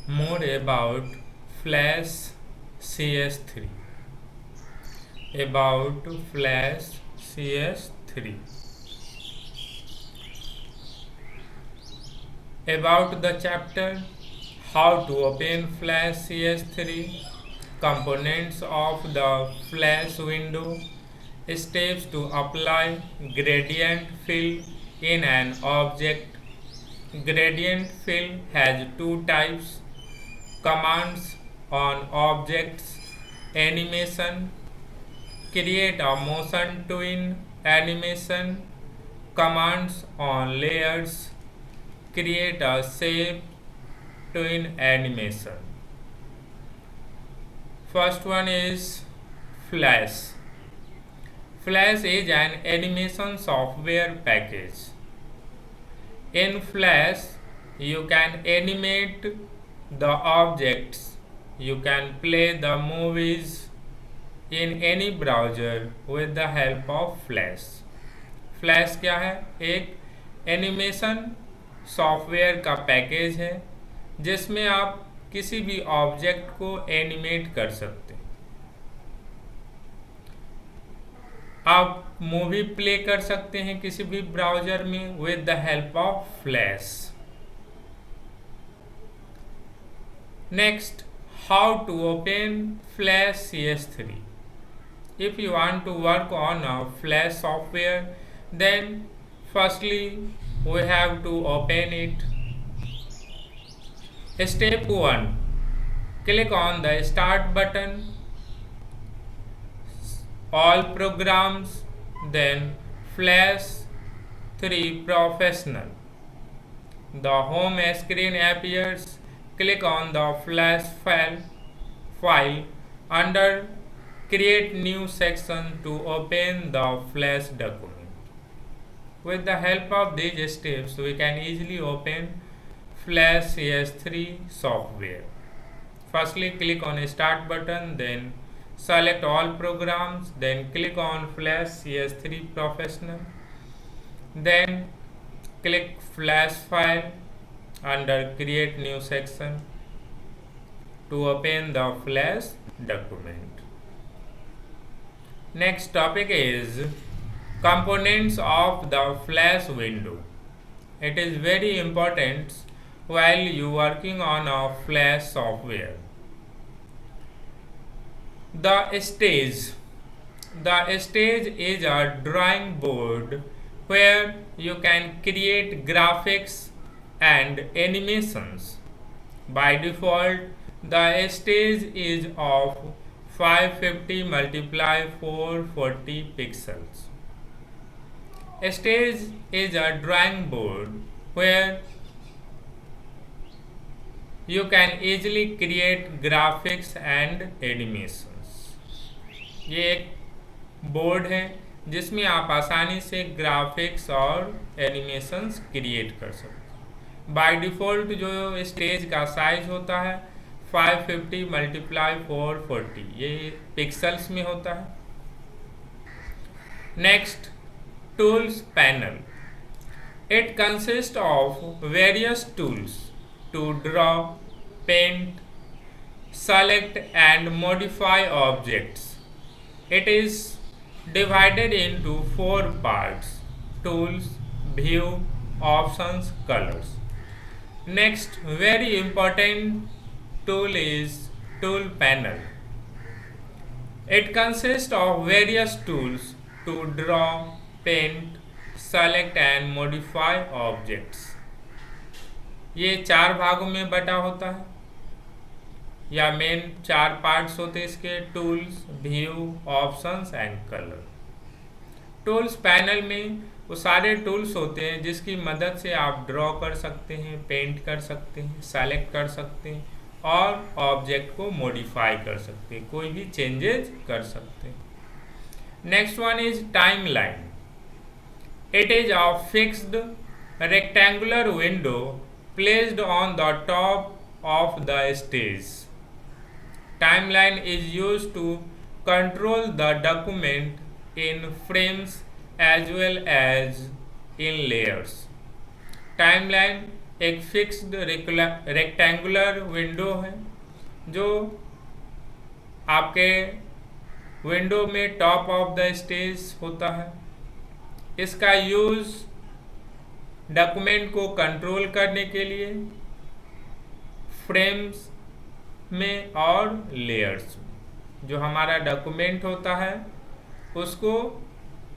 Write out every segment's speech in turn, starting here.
More about Flash CS3. About Flash CS3. About the chapter How to open Flash CS3, components of the Flash window, steps to apply gradient fill in an object. Gradient fill has two types: commands on objects, animation, create a motion twin animation, commands on layers, create a shape twin animation. First one is Flash. Flash is an animation software package. In Flash, you can animate the objects, you can play the movies in any browser with the help of Flash. Flash क्या है? एक animation software का package है जिसमें आप किसी भी object को एनिमेट कर सकते हैं। आप मूवी प्ले कर सकते हैं किसी भी ब्राउजर में with the help of flash. Next, how to open flash CS3. If you want to work on a Flash software, then firstly we have to open it. Step 1, click on the start button, all programs, then Flash 3 Professional. The home screen appears. Click on the Flash file under create new section to open the Flash document. With the help of these steps, we can easily open Flash CS3 software. Firstly, click on start button, then select all programs, then click on Flash CS3 Professional, then click Flash file under create new section to open the Flash document. Next topic is components of the Flash window. It is very important while you working on a Flash software. The stage. The stage is a drawing board where you can create graphics and animations. By default, the stage is of 550 multiply 440 pixels. A stage is a drawing board where you can easily create graphics and animations. ये एक board है जिसमें आप आसानी से graphics और animations create कर सकते हैं। बाय डिफ़ॉल्ट जो स्टेज का साइज होता है 550 मल्टीप्लाई 440, ये पिक्सल्स में होता है। Next, tools panel. It consist of various tools to draw, paint, select and modify objects. It is divided into 4 parts: tools, view, options, colors. Next, very important tool is tool panel. It consists of various tools to draw, paint, select and modify objects. ये 4 भागों में बटा होता है या main 4 parts होते हैं इसके: tools, view, options and colour. Tools panel में वो सारे टूल्स होते हैं जिसकी मदद से आप ड्रॉ कर सकते हैं, पेंट कर सकते हैं, सेलेक्ट कर सकते हैं और ऑब्जेक्ट को मॉडिफाई कर सकते हैं, कोई भी चेंजेस कर सकते हैं। Next one is time line. It is a fixed rectangular window placed on the top of the stage. Timeline is used to control the document in frames as well as in layers. Timeline एक fixed rectangular window है जो आपके window में top of the stage होता है। इसका use document को control करने के लिए फ्रेम्स में और लेयर्स में। जो हमारा डॉक्यूमेंट होता है उसको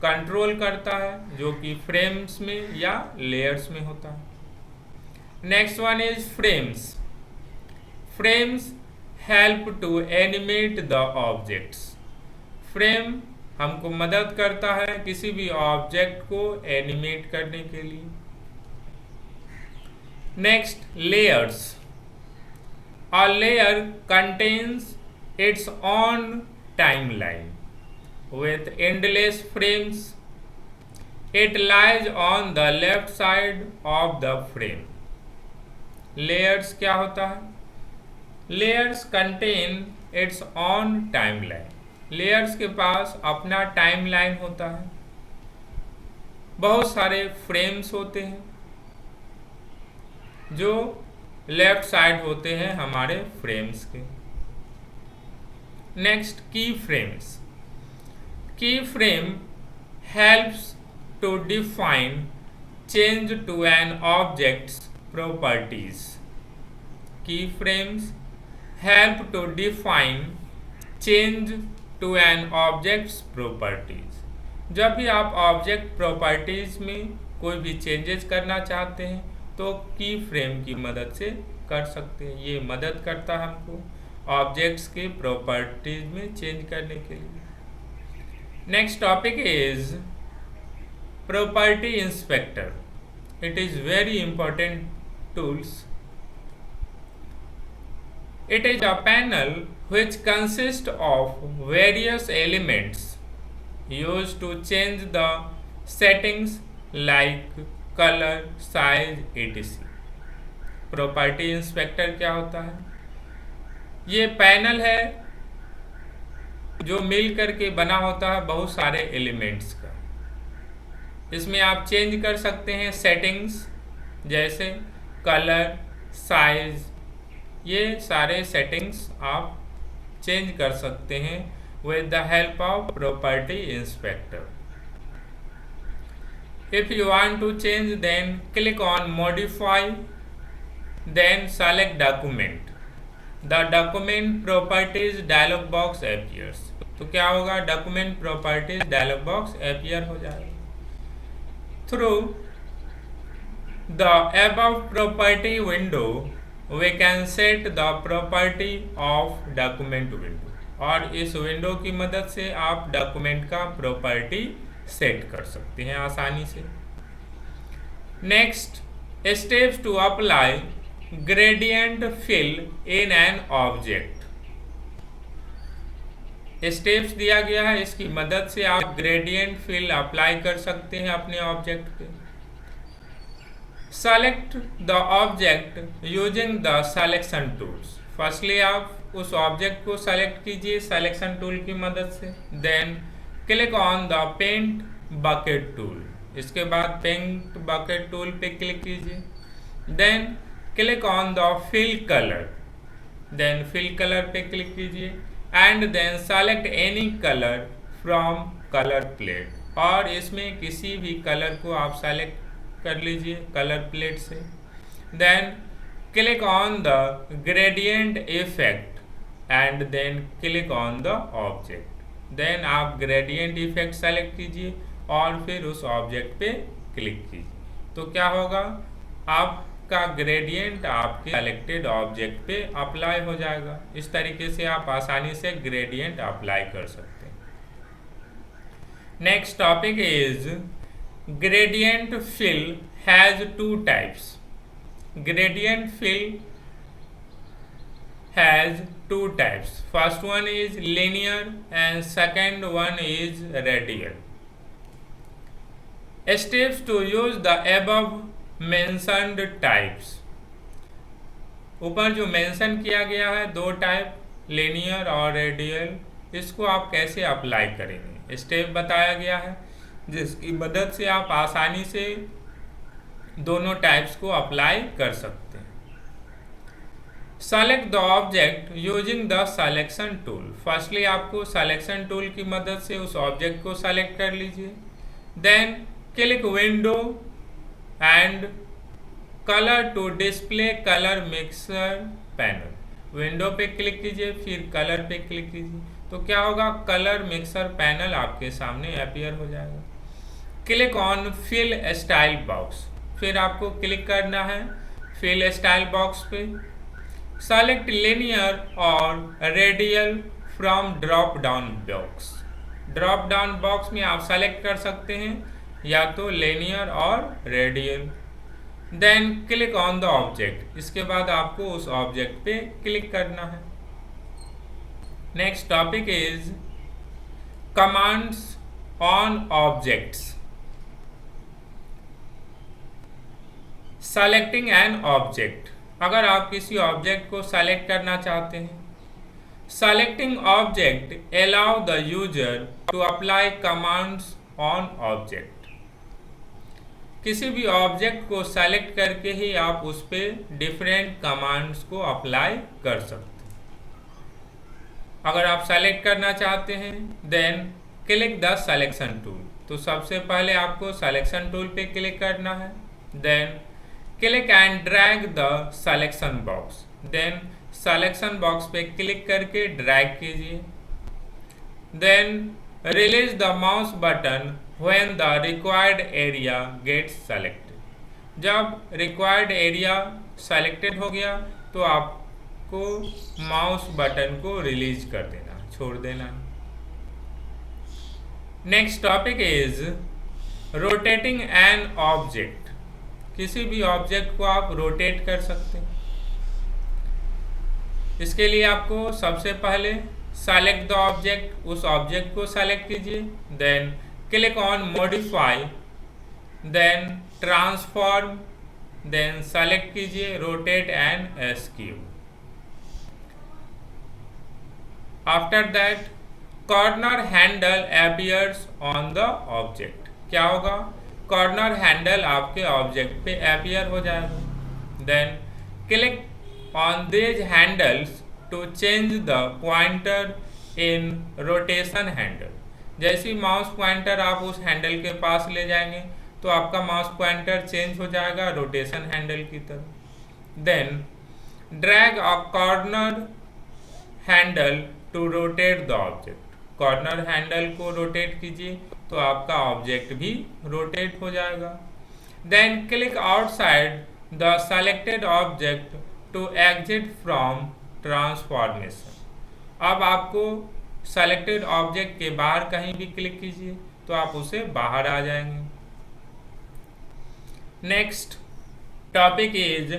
कंट्रोल करता है, जो कि फ्रेम्स में या लेयर्स में होता है। Next one is frames. Frames help to animate the objects. Frame हमको मदद करता है किसी भी ऑब्जेक्ट को एनिमेट करने के लिए। Next, layers. A layer contains its own timeline with endless frames. It lies on the left side of the frame. Layers क्या होता है? Layers contain its own timeline. Layers के पास अपना टाइमलाइन होता है। बहुत सारे फ्रेम्स होते हैं जो लेफ्ट साइड होते हैं हमारे फ्रेम्स के। Next, key frames. Key frame helps to define change to an objects properties. Key frames help to define change to an objects properties. जब भी आप ऑब्जेक्ट प्रॉपर्टीज में कोई भी चेंजेस करना चाहते हैं तो की फ्रेम की मदद से कर सकते हैं। ये मदद करता है हमको ऑब्जेक्ट्स के प्रॉपर्टीज में चेंज करने के लिए। Next topic is property inspector. It is very important tools. It is a panel which consists of various elements used to change the settings like color, size, etc. Property inspector क्या होता है? ये panel है जो मिल करके बना होता है बहुत सारे एलिमेंट्स का। इसमें आप चेंज कर सकते हैं सेटिंग्स, जैसे कलर, साइज, ये सारे सेटिंग्स आप चेंज कर सकते हैं with the help of property inspector. If you want to change, then click on modify, then select document. The document properties dialog box appears. तो क्या होगा? document properties dialog box appear हो जाएगा। Through the above property window we can set the property of document window. और इस window की मदद से आप डॉक्यूमेंट का प्रॉपर्टी सेट कर सकते हैं आसानी से। Next, steps to apply gradient fill in an object. Steps दिया गया है, इसकी मदद से आप ग्रेडियंट फिल अप्लाई कर सकते हैं अपने ऑब्जेक्ट पे। Select the object using the selection tools. Firstly आप उस ऑब्जेक्ट को सेलेक्ट कीजिए सिलेक्शन टूल की मदद से। Then click on the paint bucket tool. इसके बाद पेंट बकेट टूल पे क्लिक कीजिए। Then click on the fill colour. Then fill colour पे क्लिक कीजिए and then select any colour from colour plate. और इसमें किसी भी कलर को आप सेलेक्ट कर लीजिए कलर प्लेट से। Then click on the gradient effect and then click on the object. Then आप ग्रेडियंट इफेक्ट सेलेक्ट कीजिए और फिर उस ऑब्जेक्ट पे क्लिक कीजिए। तो क्या होगा? आपका ग्रेडियंट आपके सेलेक्टेड ऑब्जेक्ट पे अप्लाई हो जाएगा। इस तरीके से आप आसानी से ग्रेडियंट अप्लाई कर सकते हैं। Next topic is gradient fill has two types. Gradient fill has two types. First one is linear and second one is radial. Steps to use the above mentioned types. ऊपर जो mention किया गया है दो type, linear और radial, इसको आप कैसे अप्लाई करेंगे स्टेप बताया गया है, जिसकी मदद से आप आसानी से दोनों टाइप्स को अप्लाई कर सकते हैं। Select the object using the selection tool. Firstly आपको सिलेक्शन टूल की मदद से उस ऑब्जेक्ट को सेलेक्ट कर लीजिए। Then click window and colour to display colour mixer panel. Window पे क्लिक कीजिए, फिर कलर पे क्लिक कीजिए, तो क्या होगा, कलर मिक्सर पैनल आपके सामने अपीयर हो जाएगा। Click on fill style box. फिर आपको क्लिक करना है फिल स्टाइल बॉक्स पे। सेलेक्ट लिनियर और radial from drop down box. Drop down box में आप सेलेक्ट कर सकते हैं या तो लिनियर और radial. Then click on the object. इसके बाद आपको उस ऑब्जेक्ट पे क्लिक करना है। Next topic is commands on objects. Selecting an object. अगर आप किसी ऑब्जेक्ट को सेलेक्ट करना चाहते हैं, selecting object allow the user to apply commands on object. किसी भी ऑब्जेक्ट को सेलेक्ट करके ही आप उस पर डिफरेंट कमांड्स को अप्लाई कर सकते हैं। अगर आप सेलेक्ट करना चाहते हैं then click the selection tool. तो सबसे पहले आपको सिलेक्शन टूल पे क्लिक करना है। Then click and drag the selection box. Then selection box पे क्लिक करके ड्रैग कीजिए। Then release the mouse button when the required area gets selected। जब required area selected हो गया तो आपको माउस बटन को रिलीज कर देना, छोड़ देना। Next topic is rotating an object. किसी भी ऑब्जेक्ट को आप रोटेट कर सकते हैं। इसके लिए आपको सबसे पहले सेलेक्ट द ऑब्जेक्ट, उस ऑब्जेक्ट को सेलेक्ट कीजिए। Then click on modify, then transform, then select कीजिए rotate and skew. After that corner handle appears on the object. क्या होगा, कॉर्नर हैंडल आपके ऑब्जेक्ट पे अपीयर हो जाएगा। Then click on these handles to change the pointer in rotation handle. जैसे ही माउस पॉइंटर आप उस हैंडल के पास ले जाएंगे तो आपका माउस पॉइंटर चेंज हो जाएगा रोटेशन हैंडल की तरफ। Then drag a corner handle to rotate the object. Corner handle को रोटेट कीजिए तो आपका ऑब्जेक्ट भी रोटेट हो जाएगा। Then click outside the selected object to exit from transformation. अब आपको सेलेक्टेड ऑब्जेक्ट के बाहर कहीं भी क्लिक कीजिए तो आप उसे बाहर आ जाएंगे। Next topic is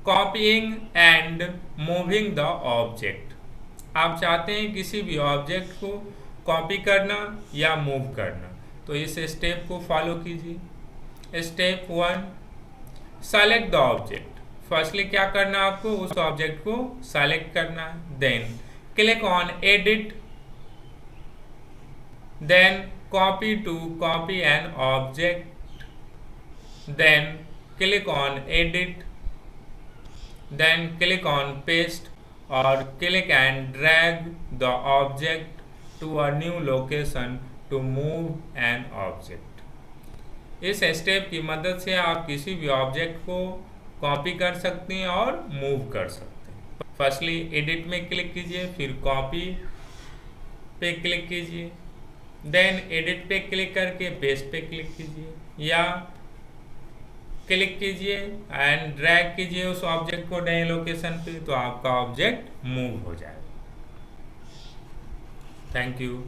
copying and moving the object. आप चाहते हैं किसी भी ऑब्जेक्ट को कॉपी करना या मूव करना, तो इस स्टेप को फॉलो कीजिए। Step 1, select the object. Firstly क्या करना है, आपको उस ऑब्जेक्ट को सेलेक्ट करना है। Then click on edit, then copy to copy an object, then click on edit, then click on paste और click and drag the object to a new location to move an object. इस step की मदद से आप किसी भी object को copy कर सकते हैं और मूव कर सकते हैं। फर्स्टली एडिट में क्लिक कीजिए, फिर कॉपी पे क्लिक कीजिए, देन एडिट पे क्लिक करके पेस्ट पे क्लिक कीजिए या क्लिक कीजिए एंड ड्रैग कीजिए उस ऑब्जेक्ट को नए लोकेशन पे, तो आपका ऑब्जेक्ट मूव हो जाएगा। Thank you.